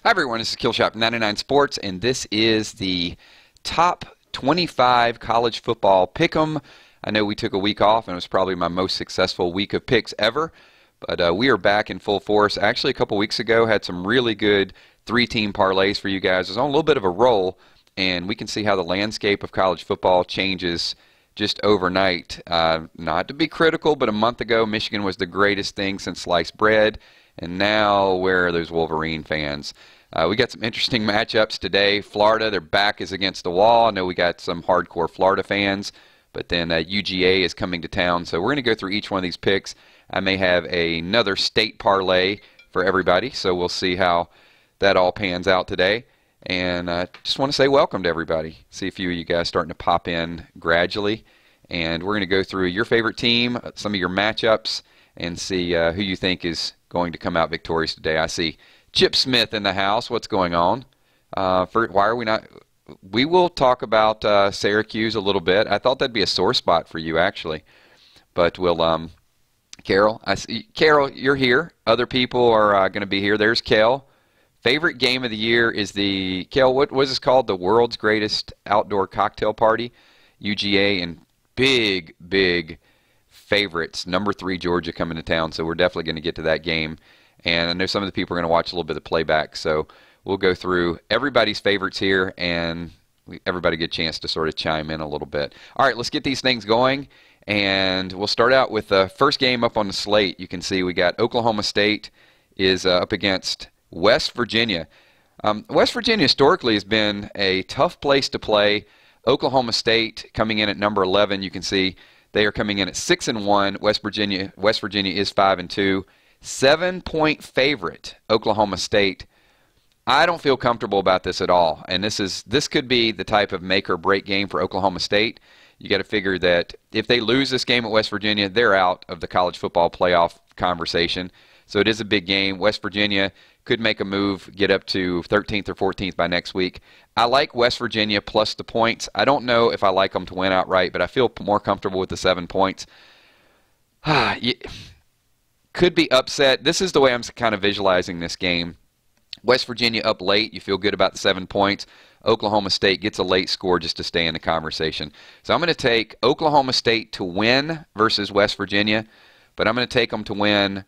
Hi everyone, this is kilzhot 99 Sports, and this is the top 25 college football pick'em. I know we took a week off, and it was probably my most successful week of picks ever, but we are back in full force. Actually, a couple weeks ago, had some really good three-team parlays for you guys. I was on a little bit of a roll, and we can see how the landscape of college football changes just overnight. Not to be critical, but a month ago, Michigan was the greatest thing since sliced bread. And now, where are those Wolverine fans? We got some interesting matchups today. Florida, their back is against the wall. I know we got some hardcore Florida fans, but then UGA is coming to town. So we're going to go through each one of these picks. I may have another state parlay for everybody, so we'll see how that all pans out today. And I just want to say welcome to everybody. See a few of you guys starting to pop in gradually. And we're going to go through your favorite team, some of your matchups, and see who you think is going to come out victorious today. I see Chip Smith in the house. What's going on? Why are we not? We will talk about Syracuse a little bit. I thought that'd be a sore spot for you, actually. But we'll, Carol, I see, Carol, you're here. Other people are going to be here. There's Kel. Favorite game of the year is the, Kel, what was this called? The world's greatest outdoor cocktail party. UGA and big favorites. Number 3 Georgia coming to town, so we're definitely going to get to that game. And I know some of the people are going to watch a little bit of playback, so we'll go through everybody's favorites here, and everybody get a chance to sort of chime in a little bit. All right, let's get these things going, and we'll start out with the first game up on the slate. You can see we got Oklahoma State is up against West Virginia. West Virginia historically has been a tough place to play. Oklahoma State coming in at number 11. You can see they are coming in at 6-1. West Virginia is 5-2. 7-point favorite, Oklahoma State. I don't feel comfortable about this at all. And this could be the type of make or break game for Oklahoma State. You got to figure that if they lose this game at West Virginia, they're out of the college football playoff conversation. So it is a big game. West Virginia could make a move, get up to 13th or 14th by next week. I like West Virginia plus the points. I don't know if I like them to win outright, but I feel more comfortable with the 7 points. Could be upset. This is the way I'm kind of visualizing this game. West Virginia up late. You feel good about the 7 points. Oklahoma State gets a late score just to stay in the conversation. So I'm going to take Oklahoma State to win versus West Virginia, but I'm going to take them to win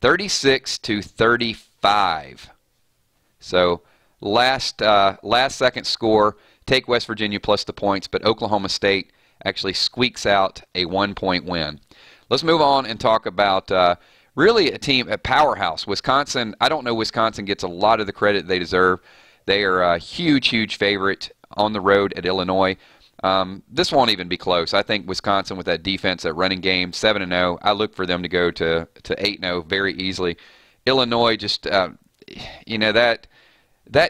36-35. So last second score, take West Virginia plus the points, but Oklahoma State actually squeaks out a 1-point win. Let's move on and talk about really a powerhouse. Wisconsin, I don't know Wisconsin gets a lot of the credit they deserve. They are a huge favorite on the road at Illinois. This won't even be close. I think Wisconsin with that defense, that running game, 7-0. I look for them to go to 8-0 very easily. Illinois just, that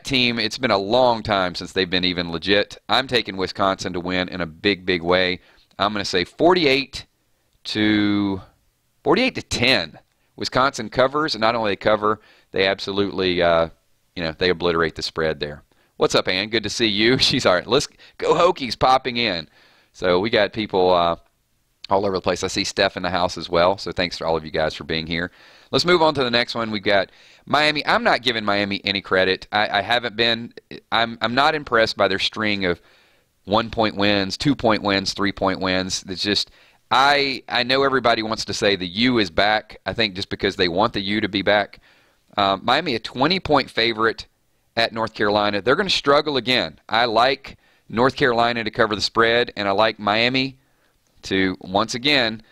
team, it's been a long time since they've been even legit. I'm taking Wisconsin to win in a big way. I'm going to say 48-10. Wisconsin covers, and not only they cover, they absolutely, they obliterate the spread there. What's up, Ann? Good to see you. She's all right. Let's go Hokies popping in. So we got people all over the place. I see Steph in the house as well, so thanks to all of you guys for being here. Let's move on to the next one. We've got Miami. I'm not giving Miami any credit. I haven't been. I'm not impressed by their string of 1-point wins, 2-point wins, 3-point wins. It's just I know everybody wants to say the U is back. I think just because they want the U to be back. Miami, a 20-point favorite at North Carolina. They're going to struggle again. I like North Carolina to cover the spread, and I like Miami to, once again,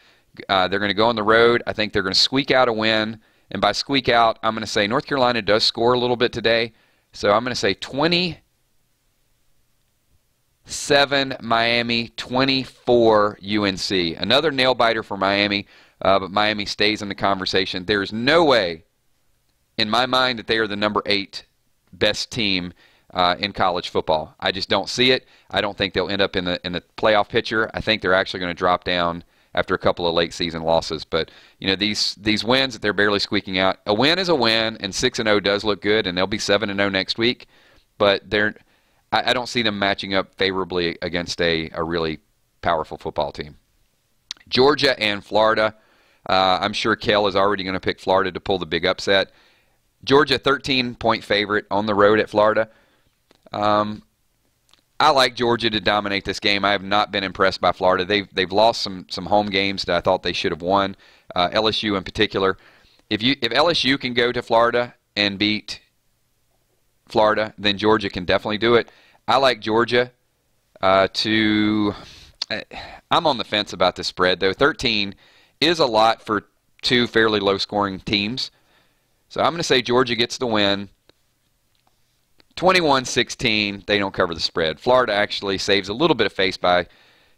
they're going to go on the road. I think they're going to squeak out a win. And by squeak out, I'm going to say North Carolina does score a little bit today. So I'm going to say 27 Miami, 24 UNC. Another nail-biter for Miami, but Miami stays in the conversation. There's no way, in my mind, that they are the number 8 best team in college football. I just don't see it. I don't think they'll end up in the playoff picture. I think they're actually going to drop down after a couple of late season losses. But these wins that they're barely squeaking out, a win is a win, and 6-0 does look good, and they'll be 7-0 next week. But I don't see them matching up favorably against a really powerful football team. Georgia and Florida. I'm sure Kel is already going to pick Florida to pull the big upset. Georgia 13-point favorite on the road at Florida. I like Georgia to dominate this game. I have not been impressed by Florida. They've lost some home games that I thought they should have won. LSU in particular. If LSU can go to Florida and beat Florida, then Georgia can definitely do it. I like Georgia to. I'm on the fence about the spread though. 13 is a lot for two fairly low-scoring teams. So I'm going to say Georgia gets the win. 21-16, they don't cover the spread. Florida actually saves a little bit of face by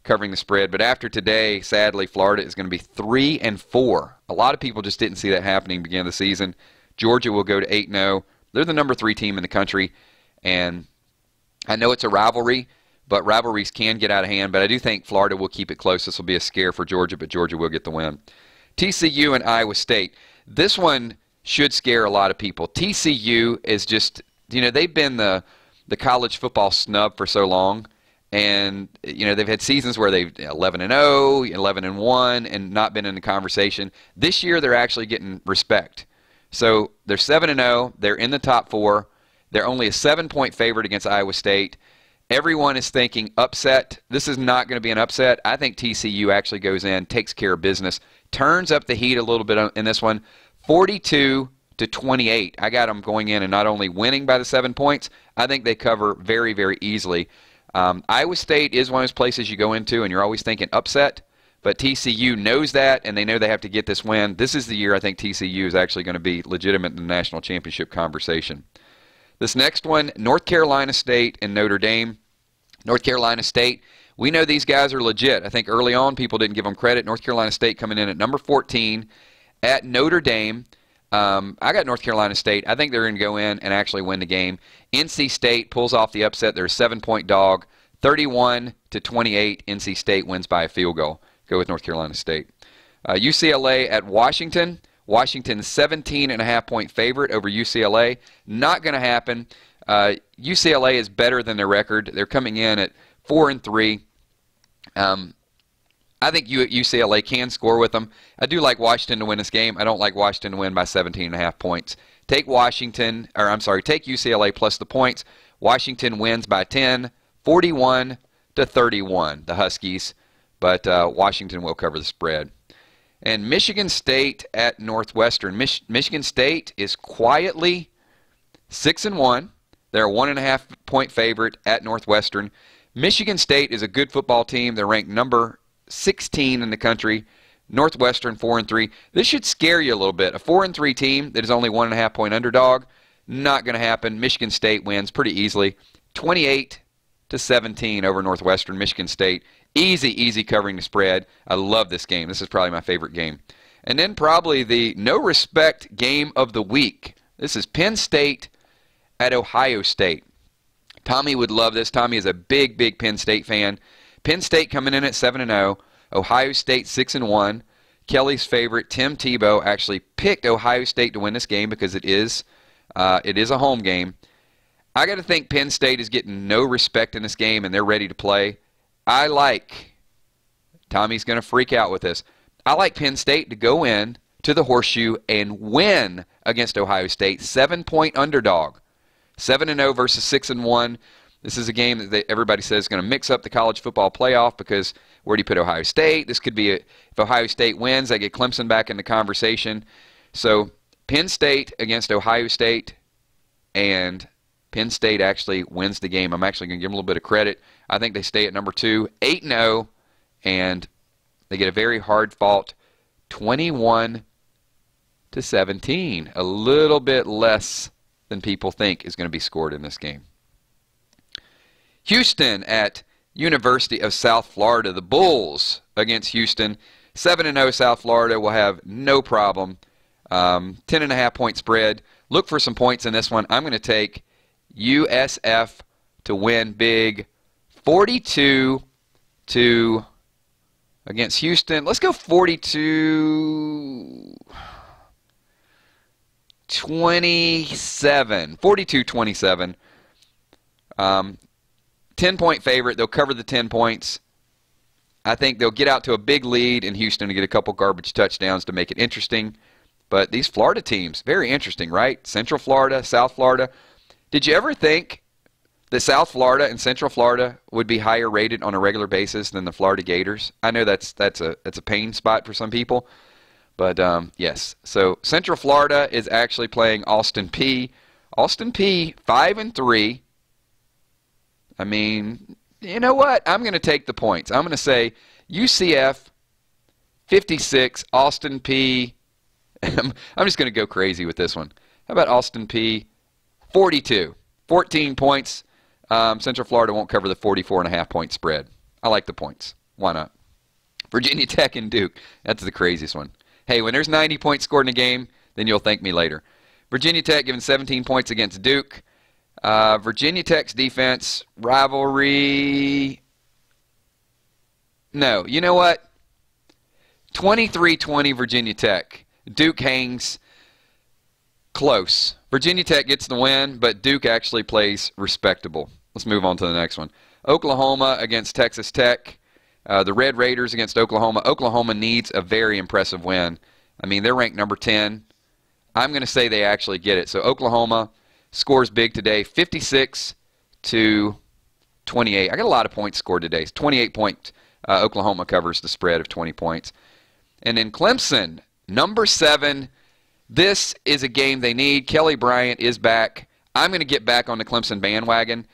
covering the spread, but after today, sadly, Florida is going to be 3-4. A lot of people just didn't see that happening beginning of the season. Georgia will go to 8-0. They're the number 3 team in the country, and I know it's a rivalry, but rivalries can get out of hand, but I do think Florida will keep it close. This will be a scare for Georgia, but Georgia will get the win. TCU and Iowa State. This one should scare a lot of people. TCU is just, they've been the college football snub for so long, and they've had seasons where they've 11-0, 11-1, and not been in the conversation. This year they're actually getting respect. So they're 7-0. They're in the top 4. They're only a 7-point favorite against Iowa State. Everyone is thinking upset. This is not going to be an upset. I think TCU actually goes in, takes care of business, turns up the heat a little bit in this one, 42-28. I got them going in and not only winning by the 7 points, I think they cover very, very easily. Iowa State is one of those places you go into and you're always thinking upset, but TCU knows that and they know they have to get this win. This is the year I think TCU is actually going to be legitimate in the national championship conversation. This next one, North Carolina State and Notre Dame. North Carolina State, we know these guys are legit. I think early on people didn't give them credit. North Carolina State coming in at number 14 at Notre Dame. I got North Carolina State. I think they're going to go in and actually win the game. NC State pulls off the upset. They're a 7-point dog. 31-28. NC State wins by a field goal. Go with North Carolina State. UCLA at Washington. Washington's 17.5-point favorite over UCLA. Not going to happen. UCLA is better than their record. They're coming in at 4-3. I think UCLA can score with them. I do like Washington to win this game. I don't like Washington to win by 17.5 points. Take UCLA plus the points. Washington wins by 10, 41-31, the Huskies. But Washington will cover the spread. And Michigan State at Northwestern. Michigan State is quietly 6-1. They're a 1.5-point favorite at Northwestern. Michigan State is a good football team. They're ranked number 16 in the country. Northwestern 4-3. This should scare you a little bit. A 4-3 team that is only 1.5-point underdog. Not going to happen. Michigan State wins pretty easily. 28-17 over Northwestern. Michigan State. Easy covering the spread. I love this game. This is probably my favorite game. And then probably the no respect game of the week. This is Penn State at Ohio State. Tommy would love this. Tommy is a big Penn State fan. Penn State coming in at 7-0. Ohio State 6-1. Kelly's favorite, Tim Tebow, actually picked Ohio State to win this game because it is a home game. I got to think Penn State is getting no respect in this game and they're ready to play. Tommy's going to freak out with this. I like Penn State to go in to the Horseshoe and win against Ohio State. 7-point underdog. 7-0 versus 6-1. This is a game that everybody says is going to mix up the college football playoff because where do you put Ohio State? This could be if Ohio State wins, they get Clemson back in the conversation. So Penn State against Ohio State, and Penn State actually wins the game. I'm actually going to give them a little bit of credit. I think they stay at number 2, 8-0, and they get a very hard-fought 21-17. A little bit less than people think is going to be scored in this game. Houston at University of South Florida. The Bulls against Houston. 7-0 South Florida will have no problem. 10.5-point spread. Look for some points in this one. I'm going to take USF to win big. 42 against Houston. Let's go 42-27. 42-27. 10-point favorite. They'll cover the 10 points. I think they'll get out to a big lead in Houston to get a couple garbage touchdowns to make it interesting. But these Florida teams, very interesting, right? Central Florida, South Florida. Did you ever think that South Florida and Central Florida would be higher rated on a regular basis than the Florida Gators? I know that's a pain spot for some people, but yes. So Central Florida is actually playing Austin Peay. Austin Peay 5-3. I mean, you know what? I'm going to take the points. I'm going to say UCF 56, Austin Peay. I'm just going to go crazy with this one. How about Austin Peay 42, 14 points. Central Florida won't cover the 44.5 point spread. I like the points. Why not? Virginia Tech and Duke. That's the craziest one. Hey, when there's 90 points scored in a game, then you'll thank me later. Virginia Tech giving 17 points against Duke. Virginia Tech's defense, rivalry. No, you know what? 23-20 Virginia Tech. Duke hangs close. Virginia Tech gets the win, but Duke actually plays respectable. Let's move on to the next one. Oklahoma against Texas Tech. The Red Raiders against Oklahoma. Oklahoma needs a very impressive win. I mean, they're ranked number 10. I'm going to say they actually get it. So Oklahoma scores big today, 56-28. I got a lot of points scored today. 28 points. Oklahoma covers the spread of 20 points. And then Clemson, number 7. This is a game they need. Kelly Bryant is back. I'm going to get back on the Clemson bandwagon.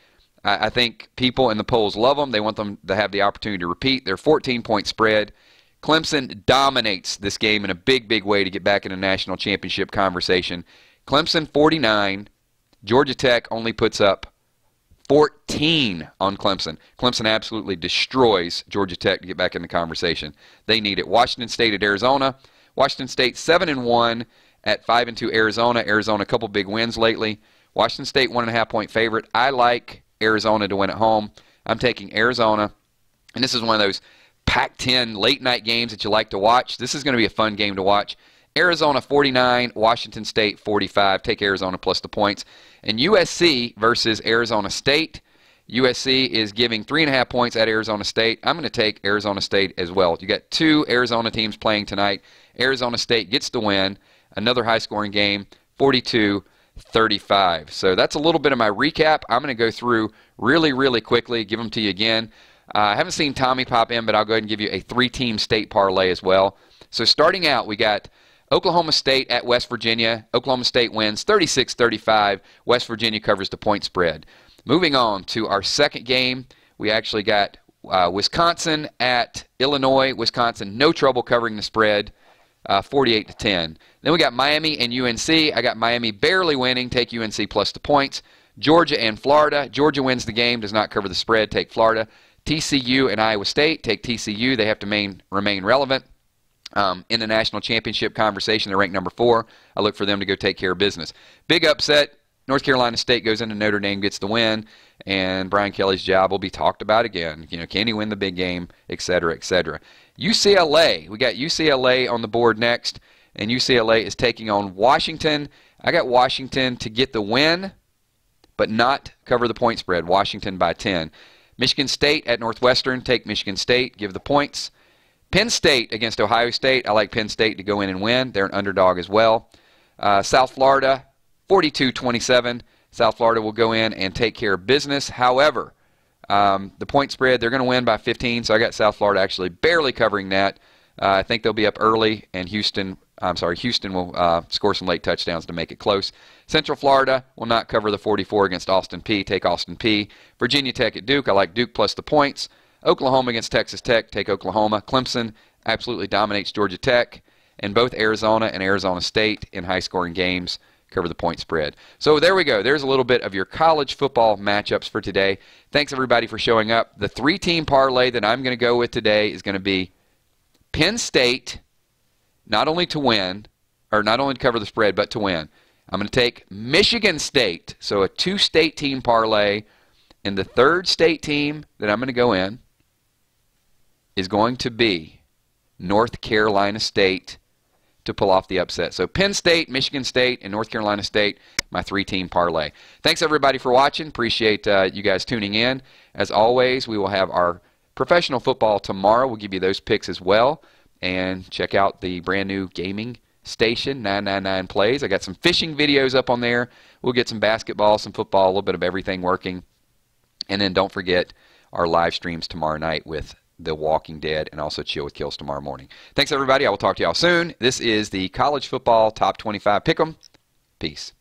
I think people in the polls love them. They want them to have the opportunity to repeat their 14-point spread. Clemson dominates this game in a big, big way to get back in a national championship conversation. Clemson 49. Georgia Tech only puts up 14 on Clemson. Clemson absolutely destroys Georgia Tech to get back in the conversation. They need it. Washington State at Arizona. Washington State 7-1 at 5-2 Arizona. Arizona a couple big wins lately. Washington State 1.5 point favorite. I like Arizona to win at home. I'm taking Arizona. And this is one of those Pac-10 late night games that you like to watch. This is going to be a fun game to watch. Arizona 49, Washington State 45. Take Arizona plus the points. And USC versus Arizona State. USC is giving 3.5 points at Arizona State. I'm going to take Arizona State as well. You got two Arizona teams playing tonight. Arizona State gets the win. Another high-scoring game, 42-35. So that's a little bit of my recap. I'm going to go through really, really quickly, give them to you again. I haven't seen Tommy pop in, but I'll go ahead and give you a 3-team state parlay as well. So starting out, we got Oklahoma State at West Virginia. Oklahoma State wins 36-35. West Virginia covers the point spread. Moving on to our second game, we actually got Wisconsin at Illinois. Wisconsin, no trouble covering the spread, 48-10. Then we got Miami and UNC. I got Miami barely winning. Take UNC plus the points. Georgia and Florida. Georgia wins the game, does not cover the spread. Take Florida. TCU and Iowa State. Take TCU. They have to remain relevant in the national championship conversation. They're ranked number 4. I look for them to go take care of business. Big upset. North Carolina State goes into Notre Dame, gets the win, and Brian Kelly's job will be talked about again. You know, can he win the big game, et cetera, et cetera. UCLA. We got UCLA on the board next, and UCLA is taking on Washington. I got Washington to get the win, but not cover the point spread. Washington by 10. Michigan State at Northwestern. Take Michigan State. Give the points. Penn State against Ohio State. I like Penn State to go in and win. They're an underdog as well. South Florida, 42-27. South Florida will go in and take care of business. However, the point spread, they're going to win by 15, so I got South Florida actually barely covering that. I think they'll be up early, and Houston will score some late touchdowns to make it close. Central Florida will not cover the 44 against Austin Peay. Take Austin Peay. Virginia Tech at Duke. I like Duke plus the points. Oklahoma against Texas Tech. Take Oklahoma. Clemson absolutely dominates Georgia Tech. And both Arizona and Arizona State in high-scoring games cover the point spread. So there we go. There's a little bit of your college football matchups for today. Thanks, everybody, for showing up. The 3-team parlay that I'm going to go with today is going to be Penn State, not only to win, or not only to cover the spread, but to win. I'm going to take Michigan State, so a 2-state team parlay, and the 3rd state team that I'm going to go in is going to be North Carolina State to pull off the upset. So Penn State, Michigan State, and North Carolina State, my 3-team parlay. Thanks, everybody, for watching. Appreciate you guys tuning in. As always, we will have our professional football tomorrow. We'll give you those picks as well. And check out the brand new gaming station, 999 Plays. I got some fishing videos up on there. We'll get some basketball, some football, a little bit of everything working. And then don't forget our live streams tomorrow night with The Walking Dead and also Chill with Kills tomorrow morning. Thanks, everybody. I will talk to y'all soon. This is the College Football Top 25 Pick'em. Peace.